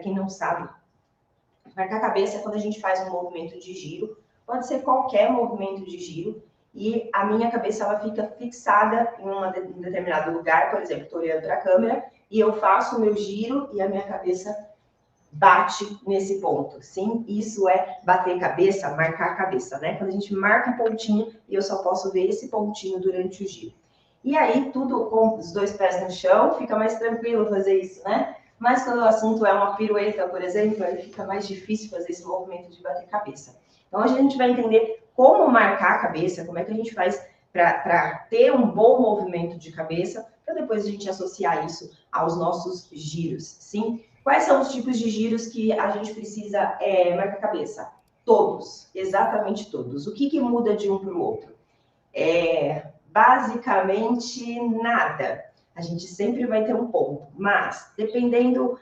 quem não sabe, marcar a cabeça é quando a gente faz um movimento de giro, pode ser qualquer movimento de giro, e a minha cabeça ela fica fixada em um determinado lugar, por exemplo, estou olhando para a câmera, e eu faço o meu giro e a minha cabeça bate nesse ponto, sim? Isso é bater cabeça, marcar a cabeça, né? Quando a gente marca um pontinho e eu só posso ver esse pontinho durante o giro. E aí, tudo com os dois pés no chão, fica mais tranquilo fazer isso, né? Mas quando o assunto é uma pirueta, por exemplo, aí fica mais difícil fazer esse movimento de bater cabeça. Então, hoje a gente vai entender como marcar a cabeça, como é que a gente faz para ter um bom movimento de cabeça, para depois a gente associar isso aos nossos giros, sim? Quais são os tipos de giros que a gente precisa marcar a cabeça? Todos, exatamente todos. O que muda de um para o outro? Basicamente nada. A gente sempre vai ter um ponto, mas dependendo,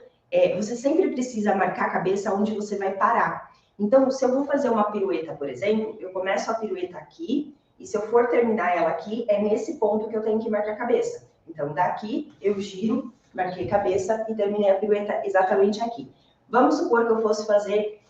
você sempre precisa marcar a cabeça onde você vai parar. Então, se eu vou fazer uma pirueta, por exemplo, eu começo a pirueta aqui, e se eu for terminar ela aqui, é nesse ponto que eu tenho que marcar a cabeça. Então, daqui eu giro, marquei a cabeça e terminei a pirueta exatamente aqui. Vamos supor que eu fosse fazer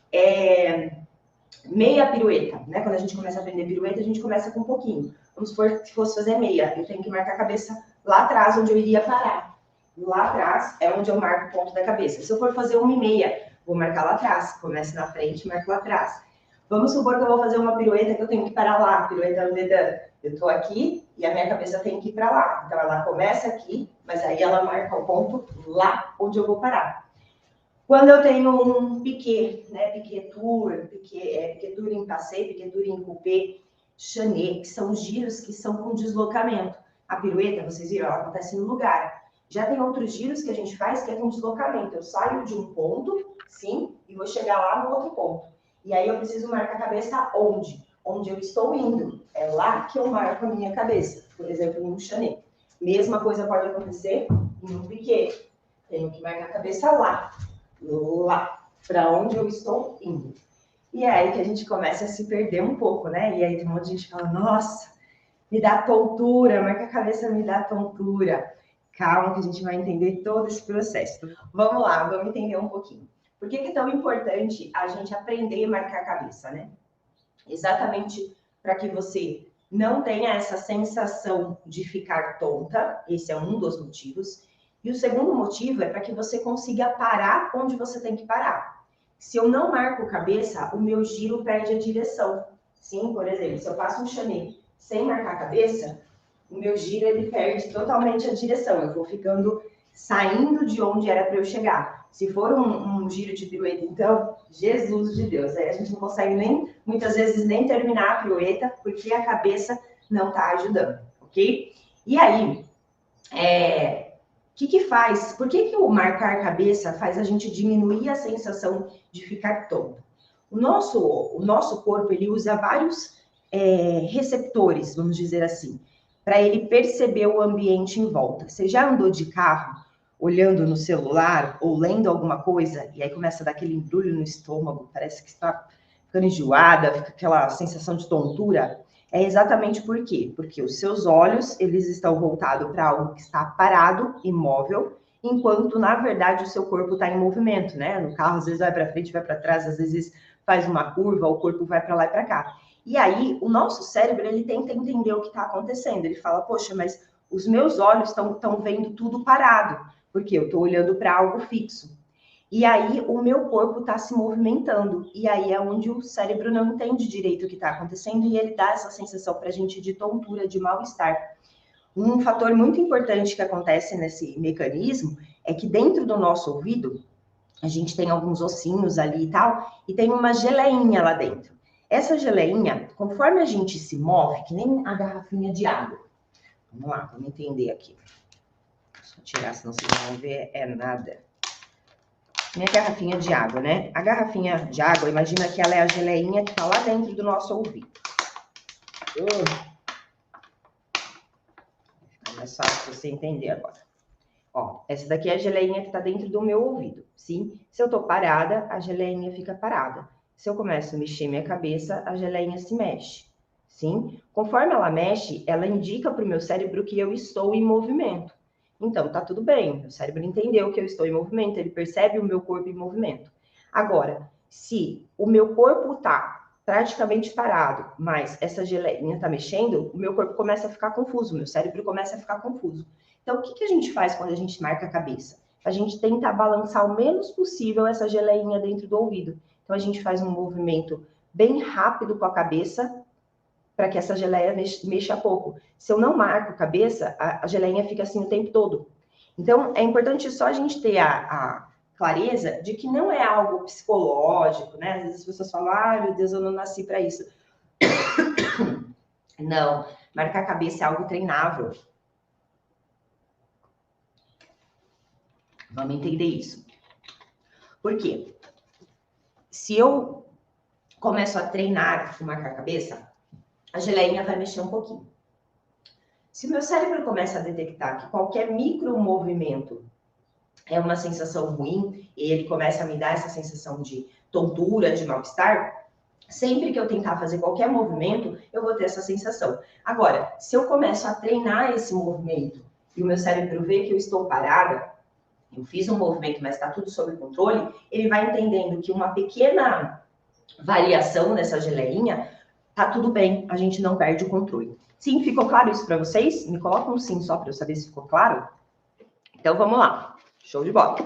meia pirueta, né? Quando a gente começa a aprender pirueta, a gente começa com um pouquinho. Vamos supor que fosse fazer meia, eu tenho que marcar a cabeça lá atrás, onde eu iria parar. Lá atrás é onde eu marco o ponto da cabeça. Se eu for fazer uma e meia, vou marcar lá atrás. Começo na frente, marco lá atrás. Vamos supor que eu vou fazer uma pirueta que eu tenho que parar lá. Pirueta andedã. Eu estou aqui e a minha cabeça tem que ir para lá. Então, ela começa aqui, mas aí ela marca o ponto lá onde eu vou parar. Quando eu tenho um piquet, né, piquet tour em passeio, piquet tour em coupé, chanet, que são giros que são com deslocamento. A pirueta, vocês viram, ela acontece no lugar. Já tem outros giros que a gente faz que é com deslocamento. Eu saio de um ponto, sim, e vou chegar lá no outro ponto. E aí eu preciso marcar a cabeça onde? Onde eu estou indo. É lá que eu marco a minha cabeça. Por exemplo, em um chanet. Mesma coisa pode acontecer em um piquet. Tenho que marcar a cabeça lá para onde eu estou indo. E é aí que a gente começa a se perder um pouco, né? E aí tem um monte de gente que fala, nossa, me dá tontura, marca a cabeça me dá tontura. Calma que a gente vai entender todo esse processo. Vamos lá, vamos entender um pouquinho. Por que é tão importante a gente aprender a marcar a cabeça, né? Exatamente para que você não tenha essa sensação de ficar tonta, esse é um dos motivos. E o segundo motivo é para que você consiga parar onde você tem que parar. Se eu não marco cabeça, o meu giro perde a direção. Sim, por exemplo, se eu faço um chamet sem marcar a cabeça, o meu giro ele perde totalmente a direção. Eu vou ficando saindo de onde era para eu chegar. Se for um giro de pirueta, então, Jesus de Deus, aí a gente não consegue nem, muitas vezes, nem terminar a pirueta, porque a cabeça não está ajudando, ok? E aí, que faz? Por que o marcar cabeça faz a gente diminuir a sensação de ficar tonto? O nosso corpo, ele usa vários receptores, vamos dizer assim, para ele perceber o ambiente em volta. Você já andou de carro, olhando no celular ou lendo alguma coisa, e aí começa a dar aquele embrulho no estômago, parece que está ficando enjoada, fica aquela sensação de tontura? É exatamente por quê? Porque os seus olhos, eles estão voltados para algo que está parado, imóvel, enquanto, na verdade, o seu corpo está em movimento, né? No carro, às vezes vai para frente, vai para trás, às vezes faz uma curva, o corpo vai para lá e para cá. E aí, o nosso cérebro, ele tenta entender o que está acontecendo. Ele fala, poxa, mas os meus olhos estão vendo tudo parado, porque eu estou olhando para algo fixo. E aí, o meu corpo está se movimentando. E aí é onde o cérebro não entende direito o que está acontecendo e ele dá essa sensação para a gente de tontura, de mal-estar. Um fator muito importante que acontece nesse mecanismo é que dentro do nosso ouvido, a gente tem alguns ossinhos ali e tal, e tem uma geleinha lá dentro. Essa geleinha, conforme a gente se move, que nem a garrafinha de água. Vamos lá, vamos entender aqui. Deixa eu tirar, senão vocês não vão ver nada. Minha garrafinha de água, né? A garrafinha de água, imagina que ela é a geleinha que está lá dentro do nosso ouvido. Fica mais fácil você entender agora. Ó, essa daqui é a geleinha que está dentro do meu ouvido, sim? Se eu tô parada, a geleinha fica parada. Se eu começo a mexer minha cabeça, a geleinha se mexe, sim? Conforme ela mexe, ela indica para o meu cérebro que eu estou em movimento. Então, tá tudo bem, meu cérebro entendeu que eu estou em movimento, ele percebe o meu corpo em movimento. Agora, se o meu corpo tá praticamente parado, mas essa geleinha tá mexendo, o meu corpo começa a ficar confuso, o meu cérebro começa a ficar confuso. Então, o que a gente faz quando a gente marca a cabeça? A gente tenta balançar o menos possível essa geleinha dentro do ouvido. Então, a gente faz um movimento bem rápido com a cabeça, para que essa geleia mexa pouco. Se eu não marco a cabeça, a geleinha fica assim o tempo todo. Então, é importante só a gente ter a clareza de que não é algo psicológico, né? Às vezes as pessoas falam, ai, meu Deus, eu não nasci para isso. Não, marcar a cabeça é algo treinável. Vamos entender isso. Por quê? Se eu começo a treinar o marcar a cabeça, a geleinha vai mexer um pouquinho. Se o meu cérebro começa a detectar que qualquer micro movimento é uma sensação ruim, e ele começa a me dar essa sensação de tontura, de mal-estar, sempre que eu tentar fazer qualquer movimento, eu vou ter essa sensação. Agora, se eu começo a treinar esse movimento e o meu cérebro vê que eu estou parada, eu fiz um movimento, mas está tudo sob controle, ele vai entendendo que uma pequena variação nessa geleinha, tá tudo bem, a gente não perde o controle. Sim, ficou claro isso para vocês? Me coloca um sim só para eu saber se ficou claro. Então vamos lá, show de bola.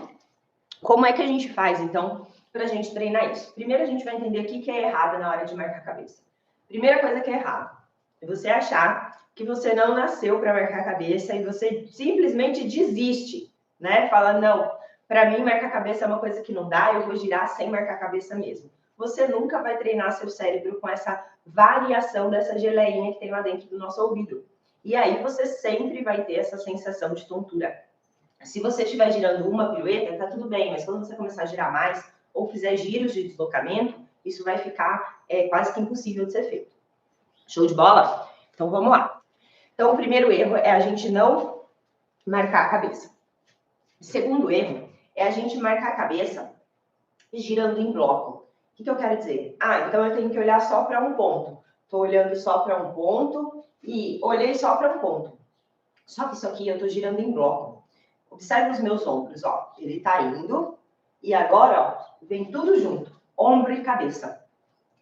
Como é que a gente faz, então, para a gente treinar isso? Primeiro, a gente vai entender o que é errado na hora de marcar a cabeça. Primeira coisa que é errado é você achar que você não nasceu para marcar a cabeça e você simplesmente desiste, né? Fala, não, para mim marcar a cabeça é uma coisa que não dá, eu vou girar sem marcar a cabeça mesmo. Você nunca vai treinar seu cérebro com essa variação dessa geleinha que tem lá dentro do nosso ouvido. E aí você sempre vai ter essa sensação de tontura. Se você estiver girando uma pirueta, tá tudo bem, mas quando você começar a girar mais, ou fizer giros de deslocamento, isso vai ficar quase que impossível de ser feito. Show de bola? Então vamos lá. Então o primeiro erro é a gente não marcar a cabeça. O segundo erro é a gente marcar a cabeça girando em bloco. O que eu quero dizer? Então eu tenho que olhar só para um ponto. Estou olhando só para um ponto e olhei só para um ponto. Só que isso aqui eu estou girando em bloco. Observe os meus ombros, ó. Ele tá indo e agora, ó, vem tudo junto, ombro e cabeça.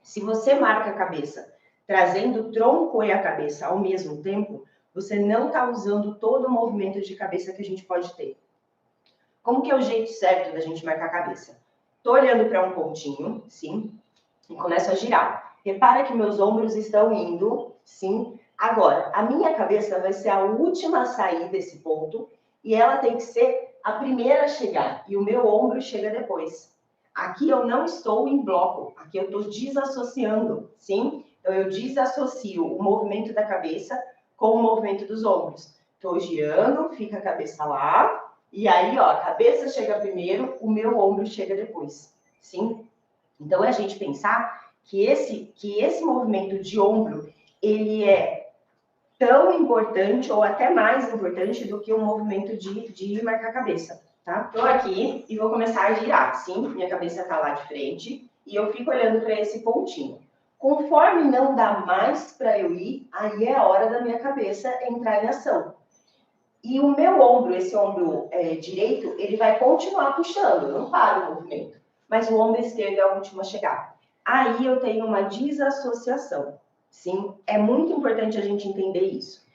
Se você marca a cabeça trazendo o tronco e a cabeça ao mesmo tempo, você não tá usando todo o movimento de cabeça que a gente pode ter. Como que é o jeito certo da gente marcar a cabeça? Tô olhando para um pontinho, sim, e começo a girar. Repara que meus ombros estão indo, sim. Agora, a minha cabeça vai ser a última a sair desse ponto e ela tem que ser a primeira a chegar. E o meu ombro chega depois. Aqui eu não estou em bloco, aqui eu estou desassociando, sim? Então, eu desassocio o movimento da cabeça com o movimento dos ombros. Estou girando, fica a cabeça lá, e aí, ó, a cabeça chega primeiro, o meu ombro chega depois, sim? Então, é a gente pensar que esse movimento de ombro, ele é tão importante ou até mais importante do que o movimento de marcar a cabeça, tá? Estou aqui e vou começar a girar, sim? Minha cabeça está lá de frente e eu fico olhando para esse pontinho. Conforme não dá mais para eu ir, aí é a hora da minha cabeça entrar em ação. E o meu ombro, esse ombro direito, ele vai continuar puxando, não para o movimento. Mas o ombro esquerdo é o último a chegar. Aí eu tenho uma desassociação. Sim, é muito importante a gente entender isso.